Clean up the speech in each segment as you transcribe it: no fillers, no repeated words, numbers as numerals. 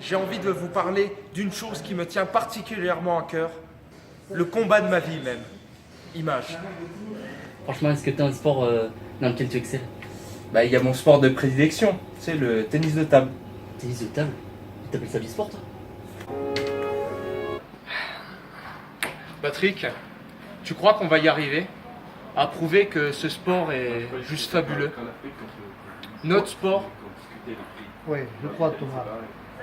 j'ai envie de vous parler d'une chose qui me tient particulièrement à cœur, le combat de ma vie même. Image. Franchement, est-ce que tu as un sport dans lequel tu excelles? Bah, il y a mon sport de prédilection, c'est le tennis de table. Tennis de table? Tu t'appelles ça du sport, toi? Patrick, tu crois qu'on va y arriver à prouver que ce sport est juste fabuleux? Notre sport? Oui, je crois, Thomas.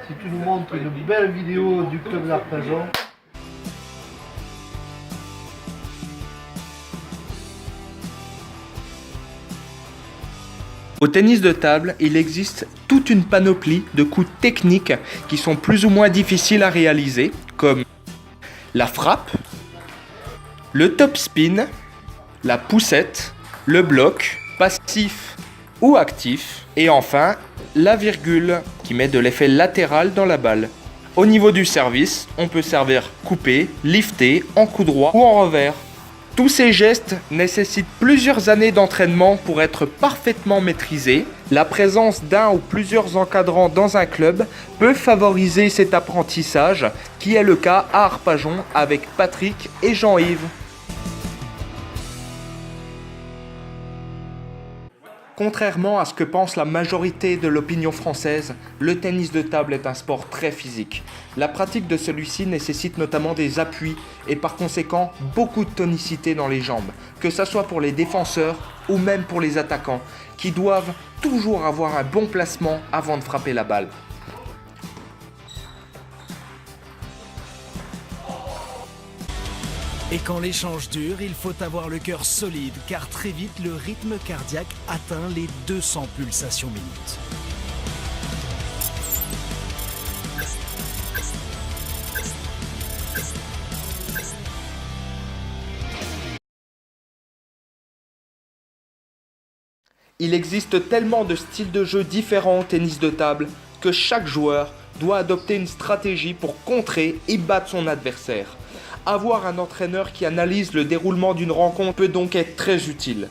Si tu nous montres une belle vidéo du club d'Arpajon. Au tennis de table, il existe toute une panoplie de coups techniques qui sont plus ou moins difficiles à réaliser, comme la frappe, le top spin, la poussette, le bloc, passif ou actif, et enfin la virgule qui met de l'effet latéral dans la balle. Au niveau du service, on peut servir coupé, lifté, en coup droit ou en revers. Tous ces gestes nécessitent plusieurs années d'entraînement pour être parfaitement maîtrisés. La présence d'un ou plusieurs encadrants dans un club peut favoriser cet apprentissage, qui est le cas à Arpajon avec Patrick et Jean-Yves. Contrairement à ce que pense la majorité de l'opinion française, le tennis de table est un sport très physique. La pratique de celui-ci nécessite notamment des appuis et par conséquent beaucoup de tonicité dans les jambes, que ce soit pour les défenseurs ou même pour les attaquants, qui doivent toujours avoir un bon placement avant de frapper la balle. Et quand l'échange dure, il faut avoir le cœur solide, car très vite, le rythme cardiaque atteint les 200 pulsations minutes. Il existe tellement de styles de jeu différents au tennis de table que chaque joueur doit adopter une stratégie pour contrer et battre son adversaire. Avoir un entraîneur qui analyse le déroulement d'une rencontre peut donc être très utile.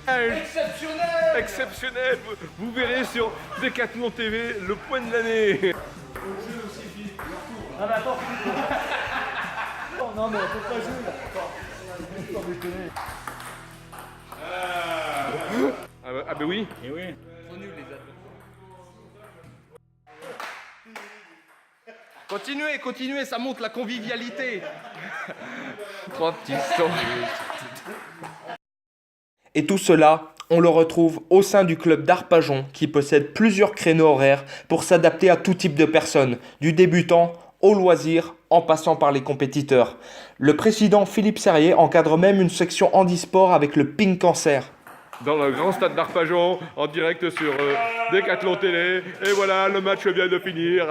Exceptionnel! Exceptionnel! Vous verrez sur Decathlon TV le point de l'année. Ah, mais attends, non, mais faut pas jouer là. Sans déconner. Ah bah oui. Eh oui. Continuez, continuez, ça montre la convivialité. Trois petits sons. Et tout cela, on le retrouve au sein du club d'Arpajon qui possède plusieurs créneaux horaires pour s'adapter à tout type de personnes, du débutant au loisir en passant par les compétiteurs. Le président Philippe Serrier encadre même une section handisport avec le Pink Cancer. Dans le grand stade d'Arpajon, en direct sur Decathlon Télé. Et voilà, le match vient de finir.